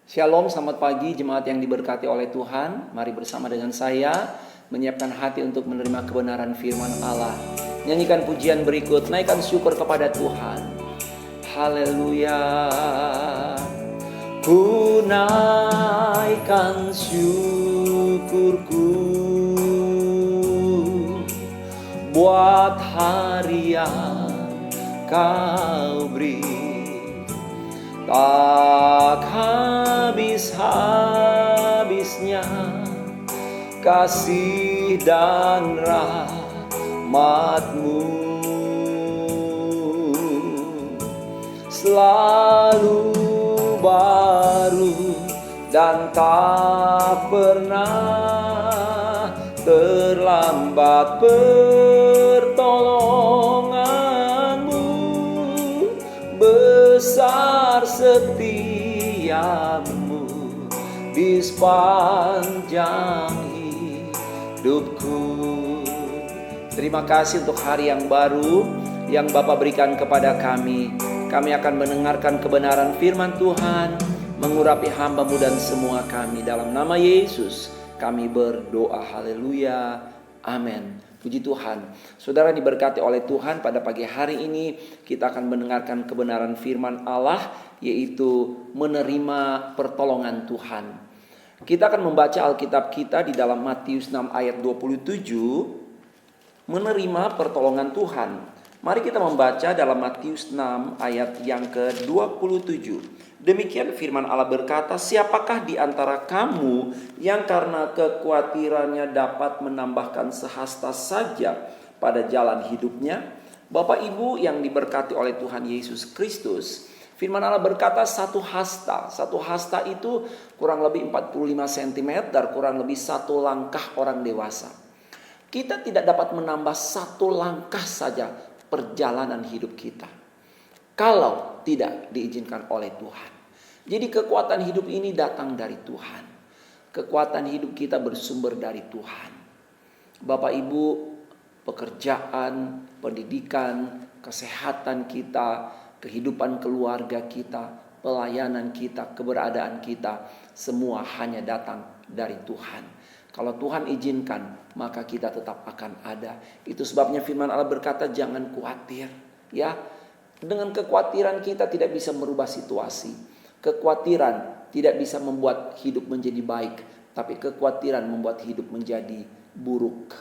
Shalom, selamat pagi jemaat yang diberkati oleh Tuhan. Mari bersama dengan saya menyiapkan hati untuk menerima kebenaran firman Allah. Nyanyikan pujian berikut, naikkan syukur kepada Tuhan. Haleluya. Ku naikkan syukurku buat hari yang kau beri. Tak habis-habisnya kasih dan rahmat-Mu, selalu baru dan tak pernah terlambat pertolongan-Mu. Besar setiamu di sepanjang hidupku. Terima kasih untuk hari yang baru yang Bapa berikan kepada kami. Kami akan mendengarkan kebenaran firman Tuhan, mengurapi hamba-Mu dan semua kami. Dalam nama Yesus kami berdoa. Haleluya. Amin. Puji Tuhan. Saudara diberkati oleh Tuhan, pada pagi hari ini kita akan mendengarkan kebenaran firman Allah, yaitu menerima pertolongan Tuhan. Kita akan membaca Alkitab kita di dalam Matius 6 ayat 27, menerima pertolongan Tuhan. Mari kita membaca dalam Matius 6 ayat yang ke-27. Demikian firman Allah berkata, siapakah di antara kamu yang karena kekhawatirannya dapat menambahkan sehasta saja pada jalan hidupnya? Bapak Ibu yang diberkati oleh Tuhan Yesus Kristus, firman Allah berkata satu hasta. Satu hasta itu kurang lebih 45 cm dan kurang lebih satu langkah orang dewasa. Kita tidak dapat menambah satu langkah saja perjalanan hidup kita kalau tidak diizinkan oleh Tuhan. Jadi kekuatan hidup ini datang dari Tuhan. Kekuatan hidup kita bersumber dari Tuhan. Bapak Ibu, pekerjaan, pendidikan, kesehatan kita, kehidupan keluarga kita, pelayanan kita, keberadaan kita, semua hanya datang dari Tuhan. Kalau Tuhan izinkan, maka kita tetap akan ada. Itu sebabnya firman Allah berkata, jangan khawatir. Ya, dengan kekhawatiran kita tidak bisa merubah situasi. Kekhawatiran tidak bisa membuat hidup menjadi baik, tapi kekhawatiran membuat hidup menjadi buruk.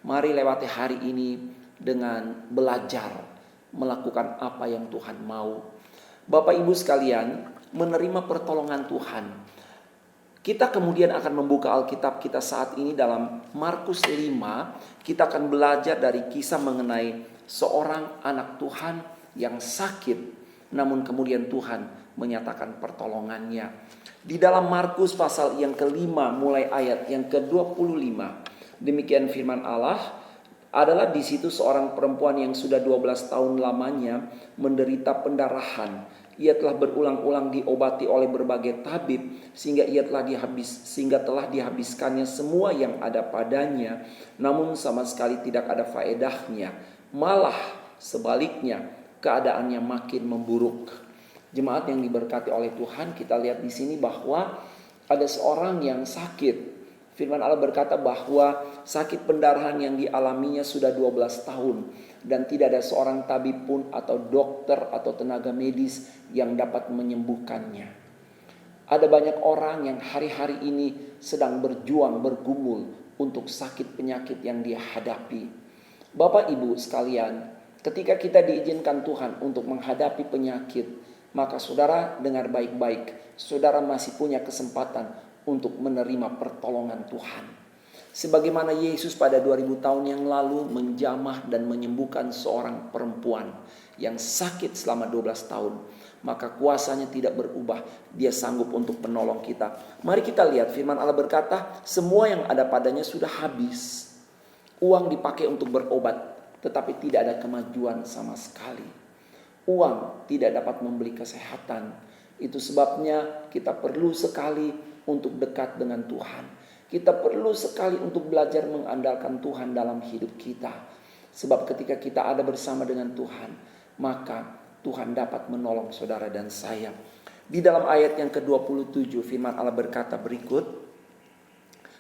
Mari lewati hari ini dengan belajar melakukan apa yang Tuhan mau. Bapak Ibu sekalian, menerima pertolongan Tuhan. Kita kemudian akan membuka Alkitab kita saat ini dalam Markus 5. Kita akan belajar dari kisah mengenai seorang anak Tuhan yang sakit, namun kemudian Tuhan menyatakan pertolongannya. Di dalam Markus pasal yang kelima mulai ayat yang ke-25. Demikian firman Allah. Adalah di situ seorang perempuan yang sudah 12 tahun lamanya menderita pendarahan. Ia telah berulang-ulang diobati oleh berbagai tabib sehingga telah dihabiskannya semua yang ada padanya, namun sama sekali tidak ada faedahnya. Malah sebaliknya, keadaannya makin memburuk. Jemaat yang diberkati oleh Tuhan, kita lihat di sini bahwa ada seorang yang sakit. Firman Allah berkata bahwa sakit pendarahan yang dialaminya sudah 12 tahun. Dan tidak ada seorang tabib pun atau dokter atau tenaga medis yang dapat menyembuhkannya. Ada banyak orang yang hari-hari ini sedang berjuang, bergumul untuk sakit penyakit yang dia hadapi. Bapak Ibu sekalian, ketika kita diizinkan Tuhan untuk menghadapi penyakit, maka saudara dengar baik-baik, saudara masih punya kesempatan untuk menerima pertolongan Tuhan. Sebagaimana Yesus pada 2000 tahun yang lalu menjamah dan menyembuhkan seorang perempuan yang sakit selama 12 tahun, maka kuasanya tidak berubah. Dia sanggup untuk menolong kita. Mari kita lihat firman Allah berkata, semua yang ada padanya sudah habis. Uang dipakai untuk berobat, tetapi tidak ada kemajuan sama sekali. Uang tidak dapat membeli kesehatan. Itu sebabnya kita perlu sekali untuk dekat dengan Tuhan. Kita perlu sekali untuk belajar mengandalkan Tuhan dalam hidup kita. Sebab ketika kita ada bersama dengan Tuhan, maka Tuhan dapat menolong saudara dan saya. Di dalam ayat yang ke-27 firman Allah berkata berikut,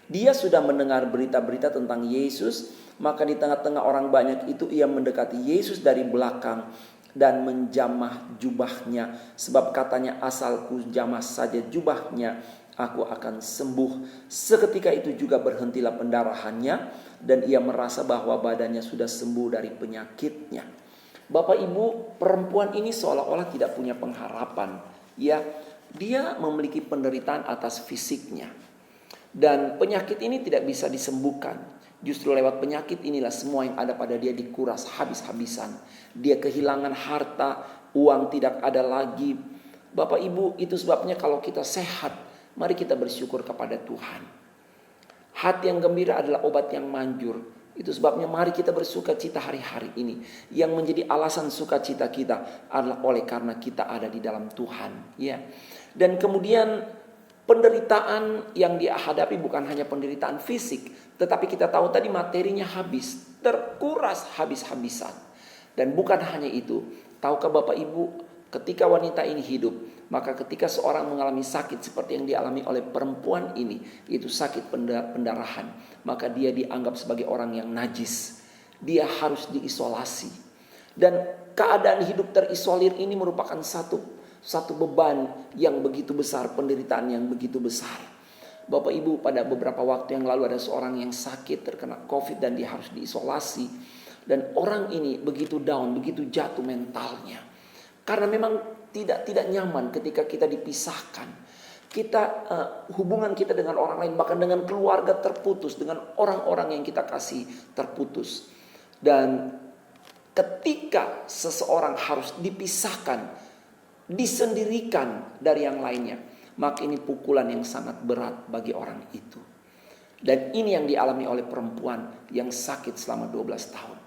dia sudah mendengar berita-berita tentang Yesus, maka di tengah-tengah orang banyak itu ia mendekati Yesus dari belakang dan menjamah jubahnya. Sebab katanya, asalku jamah saja jubahnya, aku akan sembuh. Seketika itu juga berhentilah pendarahannya dan ia merasa bahwa badannya sudah sembuh dari penyakitnya. Bapak Ibu, perempuan ini seolah-olah tidak punya pengharapan. Ya, dia memiliki penderitaan atas fisiknya. Dan penyakit ini tidak bisa disembuhkan. Justru lewat penyakit inilah semua yang ada pada dia dikuras habis-habisan. Dia kehilangan harta, uang tidak ada lagi. Bapak Ibu, itu sebabnya kalau kita sehat, mari kita bersyukur kepada Tuhan. Hati yang gembira adalah obat yang manjur. Itu sebabnya mari kita bersuka cita hari-hari ini. Yang menjadi alasan sukacita kita adalah oleh karena kita ada di dalam Tuhan. Ya. Dan kemudian penderitaan yang dia hadapi bukan hanya penderitaan fisik, tetapi kita tahu tadi materinya habis, terkuras habis-habisan. Dan bukan hanya itu, tahukah Bapak Ibu, ketika wanita ini hidup, maka ketika seorang mengalami sakit seperti yang dialami oleh perempuan ini, itu sakit pendarahan, maka dia dianggap sebagai orang yang najis. Dia harus diisolasi. Dan keadaan hidup terisolir ini merupakan satu beban yang begitu besar, penderitaan yang begitu besar. Bapak Ibu, pada beberapa waktu yang lalu ada seorang yang sakit terkena COVID dan dia harus diisolasi. Dan orang ini begitu down, begitu jatuh mentalnya. Karena memang tidak nyaman ketika kita dipisahkan. Hubungan kita dengan orang lain, bahkan dengan keluarga terputus, dengan orang-orang yang kita kasih terputus. Dan ketika seseorang harus dipisahkan, disendirikan dari yang lainnya, maka ini pukulan yang sangat berat bagi orang itu. Dan ini yang dialami oleh perempuan yang sakit selama 12 tahun.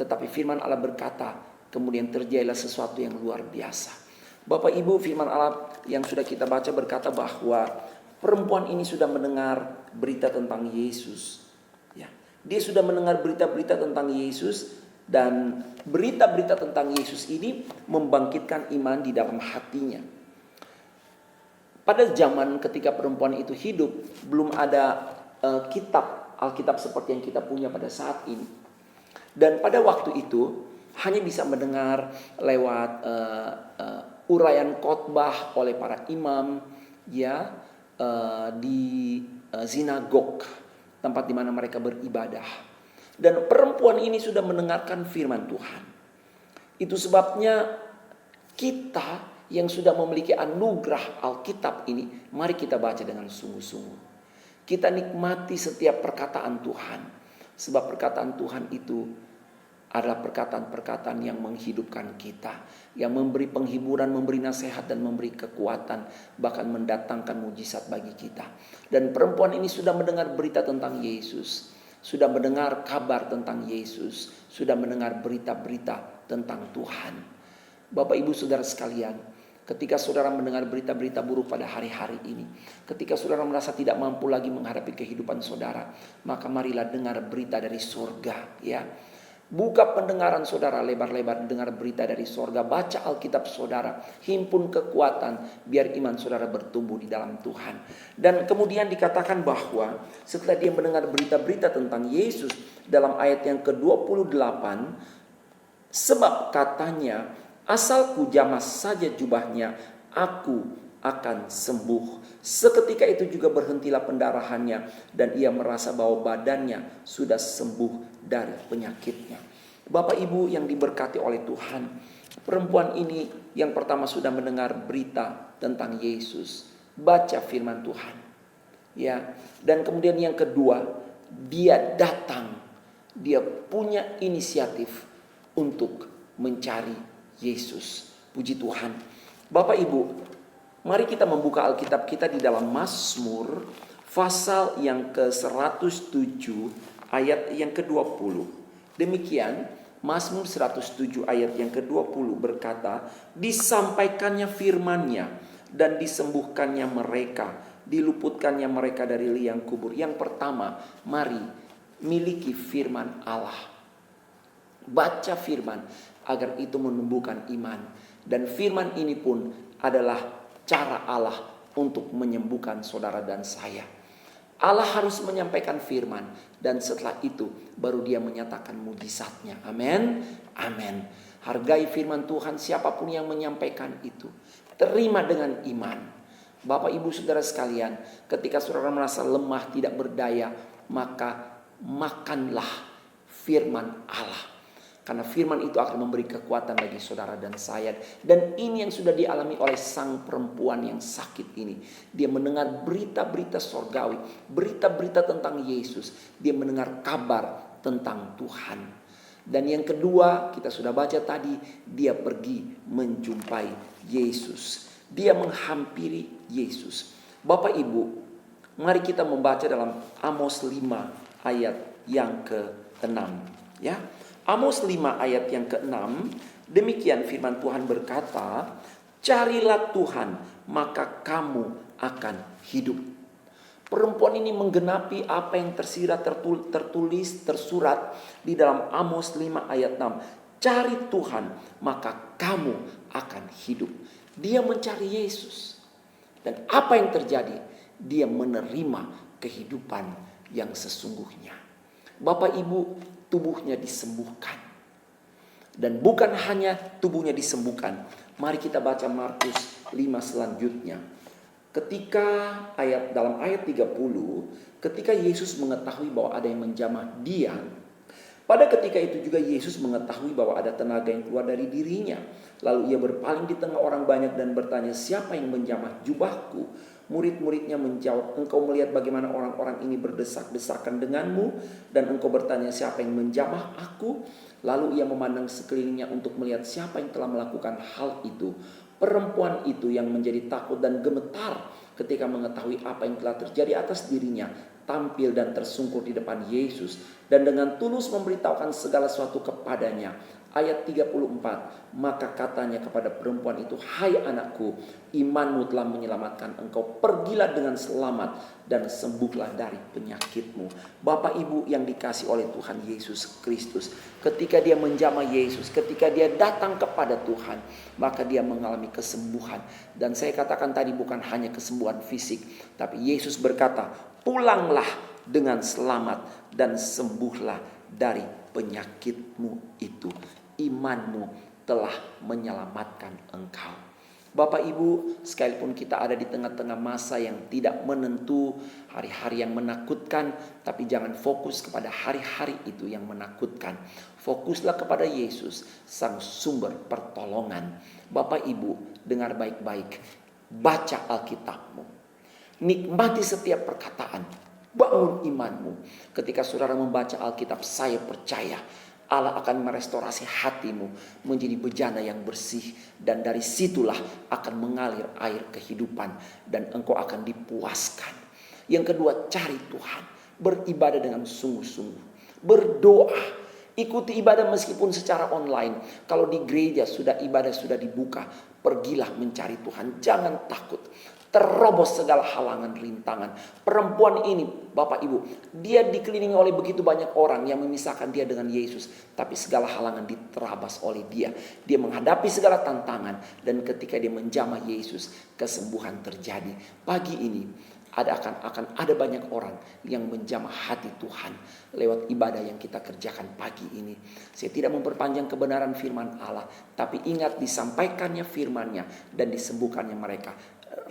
Tetapi firman Allah berkata, kemudian terjadilah sesuatu yang luar biasa. Bapak Ibu, firman Allah yang sudah kita baca berkata bahwa perempuan ini sudah mendengar berita tentang Yesus. Ya, dia sudah mendengar berita-berita tentang Yesus. Dan berita-berita tentang Yesus ini membangkitkan iman di dalam hatinya. Pada zaman ketika perempuan itu hidup, belum ada Alkitab seperti yang kita punya pada saat ini. Dan pada waktu itu hanya bisa mendengar lewat uraian khotbah oleh para imam, ya, di sinagog, tempat di mana mereka beribadah. Dan perempuan ini sudah mendengarkan firman Tuhan. Itu sebabnya kita yang sudah memiliki anugerah Alkitab ini, mari kita baca dengan sungguh-sungguh. Kita nikmati setiap perkataan Tuhan. Sebab perkataan Tuhan itu adalah perkataan-perkataan yang menghidupkan kita. Yang memberi penghiburan, memberi nasihat dan memberi kekuatan. Bahkan mendatangkan mujizat bagi kita. Dan perempuan ini sudah mendengar berita tentang Yesus. Sudah mendengar kabar tentang Yesus, sudah mendengar berita-berita tentang Tuhan. Bapak Ibu Saudara sekalian, ketika saudara mendengar berita-berita buruk pada hari-hari ini, ketika saudara merasa tidak mampu lagi menghadapi kehidupan saudara, maka marilah dengar berita dari surga, ya. Buka pendengaran saudara lebar-lebar, dengar berita dari sorga. Baca Alkitab saudara, himpun kekuatan, biar iman saudara bertumbuh di dalam Tuhan. Dan kemudian dikatakan bahwa setelah dia mendengar berita-berita tentang Yesus, dalam ayat yang ke-28, sebab katanya, asalku jamah saja jubahnya, aku akan sembuh. Seketika itu juga berhentilah pendarahannya dan ia merasa bahwa badannya sudah sembuh dari penyakitnya. Bapak Ibu yang diberkati oleh Tuhan, perempuan ini yang pertama sudah mendengar berita tentang Yesus, baca firman Tuhan, ya. Dan kemudian yang kedua, dia datang, dia punya inisiatif untuk mencari Yesus. Puji Tuhan. Bapak Ibu, mari kita membuka Alkitab kita di dalam Mazmur pasal yang ke-107 ayat yang ke-20. Demikian Mazmur 107 ayat yang ke-20 berkata, disampaikannya firman-Nya dan disembuhkannya mereka, diluputkannya mereka dari liang kubur. Yang pertama, mari miliki firman Allah. Baca firman agar itu menumbuhkan iman. Dan firman ini pun adalah cara Allah untuk menyembuhkan saudara dan saya. Allah harus menyampaikan firman, dan setelah itu baru dia menyatakan mujizatnya. Amin. Amin. Hargai firman Tuhan, siapapun yang menyampaikan itu, terima dengan iman. Bapak ibu saudara sekalian, ketika saudara merasa lemah, tidak berdaya, maka makanlah firman Allah. Karena firman itu akan memberi kekuatan bagi saudara dan saya. Dan ini yang sudah dialami oleh sang perempuan yang sakit ini. Dia mendengar berita-berita sorgawi, berita-berita tentang Yesus. Dia mendengar kabar tentang Tuhan. Dan yang kedua, kita sudah baca tadi, dia pergi menjumpai Yesus. Dia menghampiri Yesus. Bapak Ibu, mari kita membaca dalam Amos 5 ayat yang ke-6. Ya, Amos 5 ayat yang ke-6, demikian firman Tuhan berkata, carilah Tuhan, maka kamu akan hidup. Perempuan ini menggenapi apa yang tertulis, tersurat di dalam Amos 5 ayat 6. Cari Tuhan, maka kamu akan hidup. Dia mencari Yesus. Dan apa yang terjadi? Dia menerima kehidupan yang sesungguhnya. Bapak Ibu, tubuhnya disembuhkan. Dan bukan hanya tubuhnya disembuhkan. Mari kita baca Markus 5 selanjutnya. Ketika dalam ayat 30, ketika Yesus mengetahui bahwa ada yang menjamah dia, pada ketika itu juga Yesus mengetahui bahwa ada tenaga yang keluar dari dirinya. Lalu ia berpaling di tengah orang banyak dan bertanya, siapa yang menjamah jubahku? Murid-muridnya menjawab, engkau melihat bagaimana orang-orang ini berdesak-desakan denganmu, dan engkau bertanya, siapa yang menjamah aku? Lalu ia memandang sekelilingnya untuk melihat siapa yang telah melakukan hal itu. Perempuan itu yang menjadi takut dan gemetar ketika mengetahui apa yang telah terjadi atas dirinya, tampil dan tersungkur di depan Yesus dan dengan tulus memberitahukan segala sesuatu kepadanya. Ayat 34, maka katanya kepada perempuan itu, hai anakku, imanmu telah menyelamatkan engkau, pergilah dengan selamat dan sembuhlah dari penyakitmu. Bapak Ibu yang dikasih oleh Tuhan Yesus Kristus, ketika dia menjamah Yesus, ketika dia datang kepada Tuhan, maka dia mengalami kesembuhan. Dan saya katakan tadi bukan hanya kesembuhan fisik, tapi Yesus berkata, pulanglah dengan selamat dan sembuhlah dari penyakitmu itu. Imanmu telah menyelamatkan engkau. Bapak Ibu, sekalipun kita ada di tengah-tengah masa yang tidak menentu, hari-hari yang menakutkan, tapi jangan fokus kepada hari-hari itu yang menakutkan. Fokuslah kepada Yesus, sang sumber pertolongan. Bapak Ibu, dengar baik-baik. Baca Alkitabmu. Nikmati setiap perkataan. Bangun imanmu. Ketika saudara membaca Alkitab, saya percaya Allah akan merestorasi hatimu menjadi bejana yang bersih. Dan dari situlah akan mengalir air kehidupan. Dan engkau akan dipuaskan. Yang kedua, cari Tuhan. Beribadah dengan sungguh-sungguh. Berdoa. Ikuti ibadah meskipun secara online. Kalau di gereja ibadah sudah dibuka, pergilah mencari Tuhan. Jangan takut. Terobos segala halangan rintangan. Perempuan ini, Bapak Ibu, dia dikelilingi oleh begitu banyak orang yang memisahkan dia dengan Yesus. Tapi segala halangan diterabas oleh dia. Dia menghadapi segala tantangan. Dan ketika dia menjamah Yesus, kesembuhan terjadi. Pagi ini akan ada banyak orang yang menjamah hati Tuhan lewat ibadah yang kita kerjakan pagi ini. Saya tidak memperpanjang kebenaran firman Allah, tapi ingat disampaikannya firman-Nya dan disembuhkannya mereka.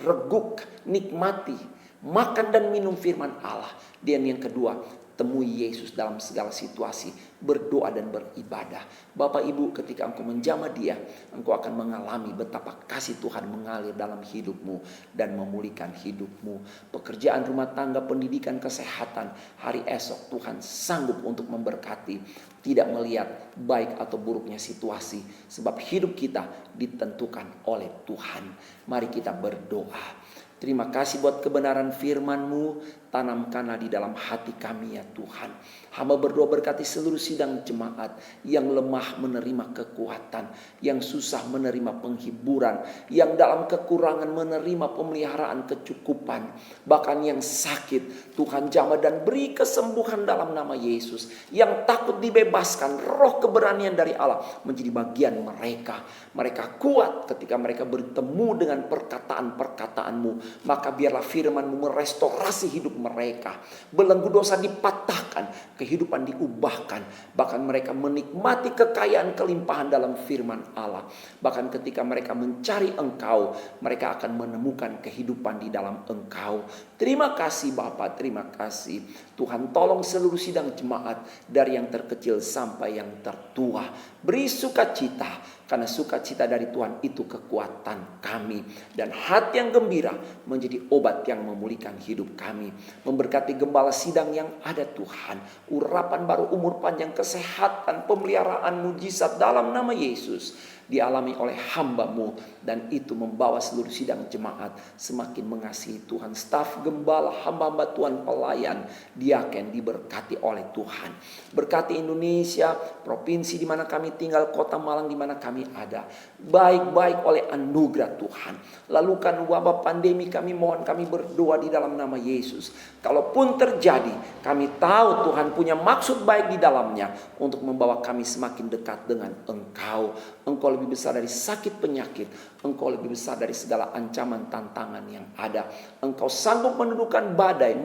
Reguk, nikmati, makan dan minum firman Allah. Dan yang kedua, temui Yesus dalam segala situasi, berdoa dan beribadah. Bapak Ibu, ketika engkau menjamah Dia, engkau akan mengalami betapa kasih Tuhan mengalir dalam hidupmu dan memulihkan hidupmu. Pekerjaan rumah tangga, pendidikan, kesehatan, hari esok Tuhan sanggup untuk memberkati. Tidak melihat baik atau buruknya situasi, sebab hidup kita ditentukan oleh Tuhan. Mari kita berdoa. Terima kasih buat kebenaran firman-Mu. tanamkanlah di dalam hati kami ya Tuhan. Hamba berdoa berkati seluruh sidang jemaat yang lemah menerima kekuatan, yang susah menerima penghiburan, yang dalam kekurangan menerima pemeliharaan kecukupan, bahkan yang sakit Tuhan jamah dan beri kesembuhan dalam nama Yesus. Yang takut dibebaskan, roh keberanian dari Allah menjadi bagian mereka. Mereka kuat ketika mereka bertemu dengan perkataan-perkataan-Mu. Maka biarlah firman-Mu merestorasi hidup mereka. Belenggu dosa dipatahkan, kehidupan diubahkan. Bahkan mereka menikmati kekayaan kelimpahan dalam firman Allah. Bahkan ketika mereka mencari Engkau, mereka akan menemukan kehidupan di dalam Engkau. Terima kasih Bapa, terima kasih. Tuhan tolong seluruh sidang jemaat dari yang terkecil sampai yang tertua. Beri sukacita, karena sukacita dari Tuhan itu kekuatan kami. Dan hati yang gembira menjadi obat yang memulihkan hidup kami. Memberkati gembala sidang yang ada Tuhan. Urapan baru, umur panjang, kesehatan, pemeliharaan, mujizat dalam nama Yesus dialami oleh hamba-Mu. Dan itu membawa seluruh sidang jemaat semakin mengasihi Tuhan. Staf gembala, hamba-hamba Tuhan, pelayan, diaken diberkati oleh Tuhan. Berkati Indonesia, provinsi di mana kami tinggal, kota Malang di mana kami ada. Baik-baik oleh anugerah Tuhan. Lalukan wabah pandemi, kami mohon, kami berdoa di dalam nama Yesus. Kalaupun terjadi, kami tahu Tuhan punya maksud baik di dalamnya untuk membawa kami semakin dekat dengan Engkau. Engkau lebih besar dari sakit penyakit. Engkau lebih besar dari segala ancaman tantangan yang ada. Engkau sanggup meneduhkan badai,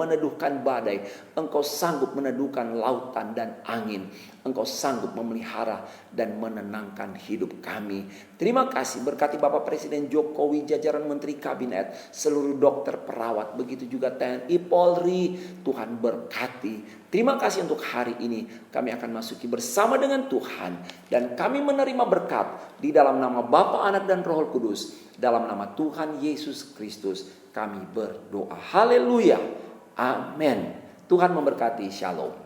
Engkau sanggup meneduhkan lautan dan angin. Engkau sanggup memelihara dan menenangkan hidup kami. Terima kasih, berkati Bapak Presiden Jokowi, jajaran Menteri Kabinet, seluruh dokter, perawat, begitu juga TNI, Polri. Tuhan berkati. Terima kasih untuk hari ini. Kami akan masuki bersama dengan Tuhan. Dan kami menerima berkat di dalam nama Bapa, Anak, dan Roh Kudus. Dalam nama Tuhan Yesus Kristus kami berdoa. Haleluya. Amin. Tuhan memberkati. Shalom.